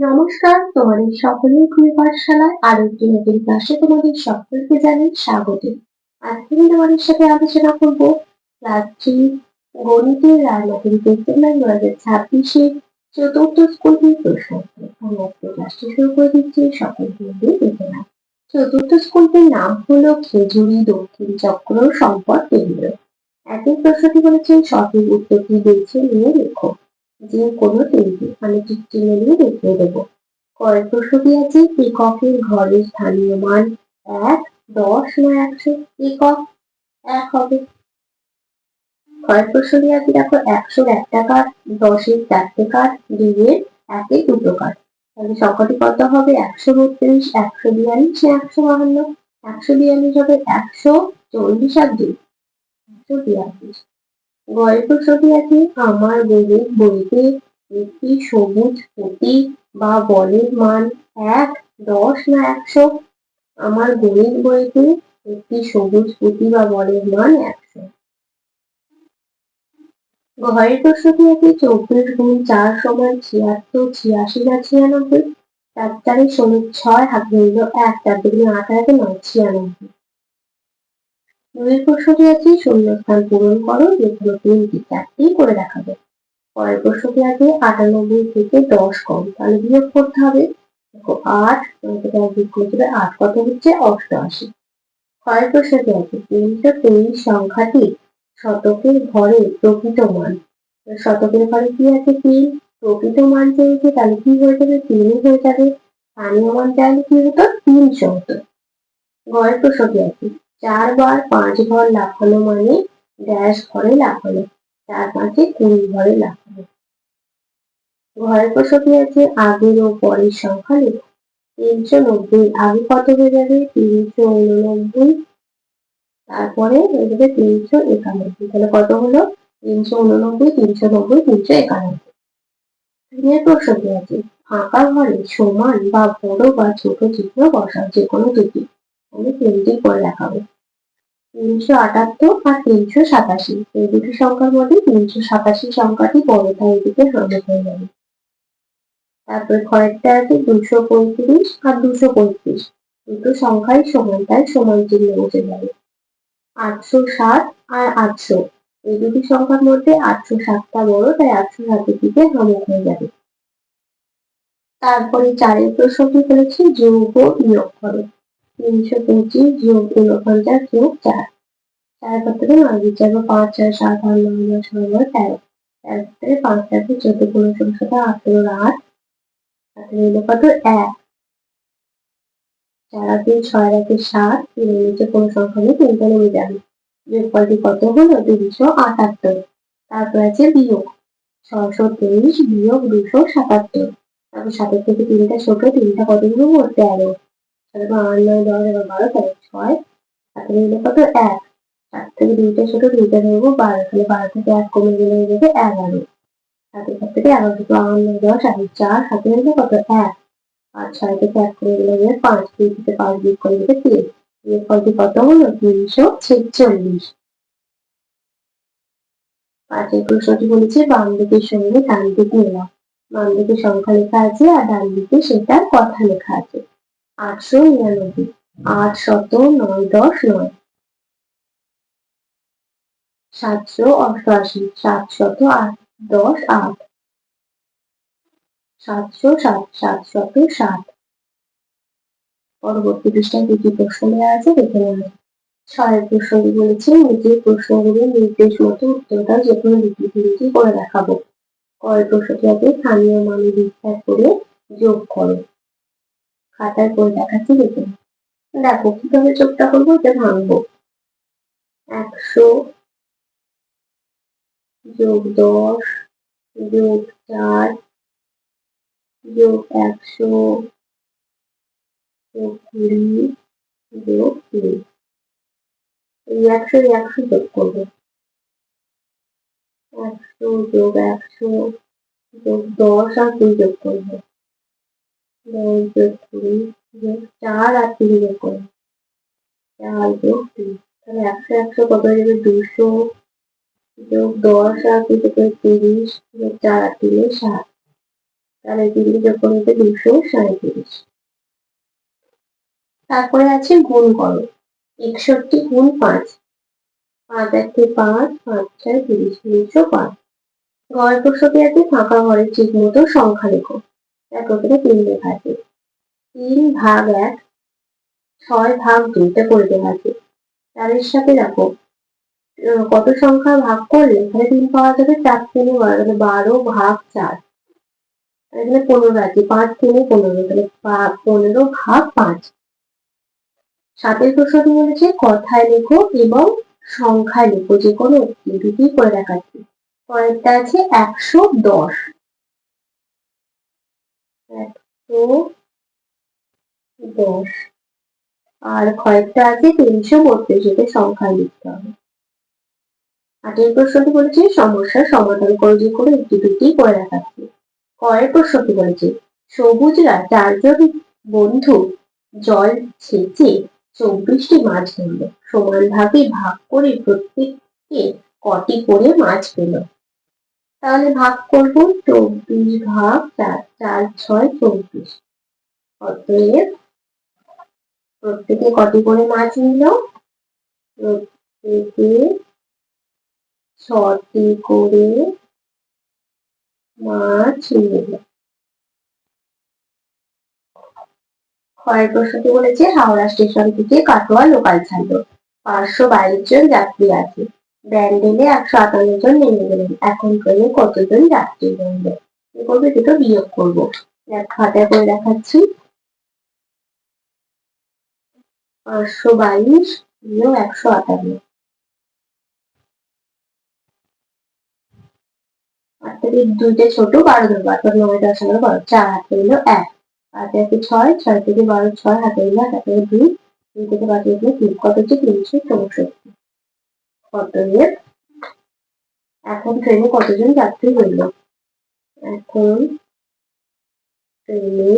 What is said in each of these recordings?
নমস্কার, তোমাদের সকলের প্রিয় পাঠশালায় আরো একটি নতুন ক্লাসে তোমাদের সকলকে জানাই স্বাগত। আজকে আমি তোমাদের সাথে আলোচনা করব ক্লাস 3 গণিতের রায়মার্টিন টেস্টের 2026-এর চতুর্থ স্কুলের প্রশ্ন। আমি আজকে ক্লাসটি শুরু করে দিচ্ছি, সকল বন্ধু দেখে নাও। চতুর্থ স্কুলটির নাম হলো খেজুরি দক্ষিণ চক্র সম্পদ কেন্দ্র। একই প্রশ্নটি বলেছে সঠিক উত্তরটি বেছে নিয়ে লেখো। যে কোনো তিনটি আমি ঠিক চিহ্ন দিয়ে দেখিয়ে দেবো। কয়েক প্রশ্নটি আছে এককের ঘরের স্থানীয় মান 1, 10 না 100। একক 1 হবে। কয়েক প্রশ্নটি আছে দেখো 100-র একটা কাঠ, 10-এর 4টে কাঠ, 2-এর 1-এর 2টো কাঠ। তাহলে সংখ্যাটি কত হবে? 132, 142 না 152? 142 হবে, 140 আর 2 142। গয়ের প্রশ্নটি আছে আমার বইয়ের বইতে একটি সবুজ পুঁতি বা বলের মান 1, 10 না 100? আমার গণিত বইতে একটি সবুজ পুঁতি বা বলের মান 100। ঘরের প্রশ্নটি আছে 24 গুণ 4 সমান 76, 86 না 96? 4 4 16, 6 হাতে রইল 1, 4 দুগুণে 8 আর 9, 96। দুই প্রশ্নটি আছে শূন্যস্থান পূরণ করো, যেগুলো 3টি 4টি করে দেখাবে। পরের প্রশ্নটি আছে 98 থেকে 10 কম, তাহলে বিয়োগ করতে হবে। দেখো 8 বিয়োগ করতে হবে, 8 কত হচ্ছে? 88। পরের প্রশ্নটি আছে 323 সংখ্যাটি শতকের ঘরে প্রকৃত মান। শতকের ঘরে কি আছে? 3। প্রকৃত মান চেয়েছে, তাহলে কি হয়ে যাবে? 3 হয়ে যাবে। স্থানীয় মান চাইলে কি হতো? 300 হতো। ঘরের প্রশ্নটি আছে 4 বার 5 ঘর লাফানো মানে ড্যাশ ঘরে লাফানো। 4 5 20 ঘরে লাফানো। ঘরের প্রশ্নটি আছে আগের ও পরের সংখ্যা লেখো। 390 আগে কত হয়ে যাবে? 389। তারপরে হয়ে যাবে 391। তাহলে কত হলো? 389, 390, 391। তিনের প্রশ্নটি আছে ফাঁকা ঘরে সমান বা বড় বা ছোট চিহ্ন বসাও, যে কোনো দুটি। আমি 3টি করে দেখাবো। 378 আর 387, এই দুটি সংখ্যার মধ্যে 387 সংখ্যাটি বড়, তাই এদিকে হামলা হয়ে যাবে। তারপর কয়েকটা আছে 235 আর 235, দুটো সংখ্যাই সমান, তাই সমান চিহ্ন বসে যাবে। 860 আর 800, এই দুটি সংখ্যার মধ্যে 860টা বড়, তাই 860 দিকে হামলা হয়ে যাবে। তারপরে 4 প্রশ্নটি বলেছে যোগ ও বিয়োগ করো। 325 যোগ 49 যোগ 4। 4 কতটা? 9 4 5 4 7 8 9 10 11 13। 13 5 4 14 15 16 18 8 18 কত? 1। 4 আর 3 6 আর 1 7, এর নিচে কোনো সংখ্যা নেই, 3টা নেমে যাবে। যোগফলটি কত হলো? 278। তারপর আছে বিয়োগ 623 বিয়োগ 277। তারপর 7 থেকে 3টা ছোট, 3টা কত হলো? 13। তারপর 8 9 10 11 12 13 6 18 কত? 1। 7 থেকে 2টা ছোট, 2টা ধরবো 12, তাহলে 12 থেকে 1 কমে গেলে হয়ে যাবে 11। 7 থেকে 11 থেকে 8 9 10 11 4 হাতে হলো কত? 1। আর 6 থেকে 1 করে গেলে হবে 5, 2 থেকে 5 বিয়োগ করে দেবে 3। এর ফলটি কত হলো? 346। 5 প্রশ্নটি বলেছে বাম দিকের সঙ্গে ডান দিক মেলাও। বাম দিকে সংখ্যা লেখা আছে আর ডান দিকে সেটার কথা লেখা আছে। 899, 8 শত 9 10 9। 788, 7 শত 8 10 8। 707, 7 শত 7। পরবর্তী পৃষ্ঠায় দুটি প্রশ্ন দেওয়া আছে, দেখে নেওয়া যাক। 6 প্রশ্নটি বলেছে নিচের প্রশ্নগুলির নির্দেশ মতো উত্তর দাও, যে কোনো দুটি তিনটি করে দেখাবো। পরের প্রশ্নটি আছে স্থানীয় মানে বিস্তার করে যোগ করো। খাতায় করে দেখাচ্ছি, দেখে দেখো কিভাবে যোগটা করবো। এটা ভাঙবো। 100 যোগ 10 যোগ 4 যোগ 100 যোগ 20 যোগ 2। এই 100 যোগ করবো। 100 যোগ 100 যোগ 10 আর 2 যোগ করবো। 10 যোগ 20 যোগ 4 আর 3 যোগ করবো। 4 যোগ 2, তাহলে 100 100 কত হয়ে যাবে? 200 যোগ 10 আর 2 থেকে 30 যোগ 4 আর 3 7। তাহলে 3 দিয়ে যোগ করলে 237। তারপরে আছে গুণ করো। 61 গুণ 5, 5 একে 5, 5 ছয় 30, 305। ঘরের প্রশ্নটি আছে ফাঁকা ঘরে ঠিক মতো সংখ্যা লেখো। দেখো এখানে 3 লেখা আছে। 3 ভাগ 1, 6 ভাগ 2 টা করে দেওয়া আছে। তার সাথে দেখো কত সংখ্যা ভাগ করলে এখানে 3 পাওয়া যাবে, 4 3 12, 12 ভাগ 4। এখানে 15 আছে, 5 3 15, তাহলে 15 ভাগ 5। 7 প্রশ্নটি বলেছে কথায় লেখো এবং সংখ্যায় লেখো, যে কোনো একটি, দুটি করে দেখাচ্ছি। কয়েকটা আছে 110, 110, আর কয়েকটা আছে 332, এটা সংখ্যায় লিখতে হবে। 8 প্রশ্নটি বলেছে সমস্যার সমাধান করো, যে কোনো একটি, দুটি করে দেখাচ্ছি। পরের প্রশ্নটি বলেছে সবুজরা 4 জন বন্ধু জল ছেঁচে 24টি মাছ ধরল, সমান ভাগে ভাগ করে প্রত্যেককে কটি করে মাছ পেল। তাহলে ভাগ করবো, 24 ভাগ 4, 4 6 24। অতএব প্রত্যেকে কটি করে মাছ নিল, প্রত্যেকে 6টি করে মাছ নিল। ক্ষয়ের প্রশ্নটি বলেছে হাওড়া স্টেশন থেকে কাটোয়া লোকাল ছাড়লো, 522 জন যাত্রী আছে, ব্যান্ডেলে 158 জন নেমে গেলেন, এখন ট্রেনে কতজন যাত্রী নামবে? কি করবে, দুটো বিয়োগ করবো। খাতায় করে দেখাচ্ছি। 522 বিয়োগ 158, 8 থেকে 2টে ছোট, 12 ধরবো, 9 10 11 12, 4 হাতে হলো 1, 5 একে 6, 6 থেকে 12, 6 হাতে হলো 1, হাতে 2, 2 থেকে 5 হলো 3, কত হচ্ছে 364। অতএব এখন ট্রেনে কতজন যাত্রী হইল? এখন ট্রেনে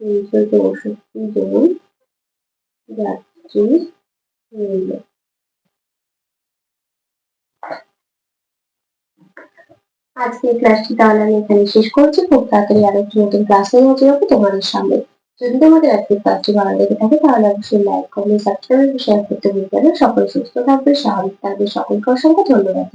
364 জন যাত্রী হইল। আজকে ক্লাসটি তাহলে আমি এখানে শেষ করছি। খুব তাড়াতাড়ি আরো একটি নতুন ক্লাস নিয়ে হাজির হবো তোমাদের সামনে। যদি তোমাদের আজকের ক্লাসটি ভালো লেগে থাকে তাহলে অবশ্যই লাইক, কমেন্ট, সাবস্ক্রাইব, শেয়ার করতে ভুলবে না। সকলে সুস্থ থাকবে, স্বাভাবিক থাকবে। সকলকে অসংখ্য ধন্যবাদ।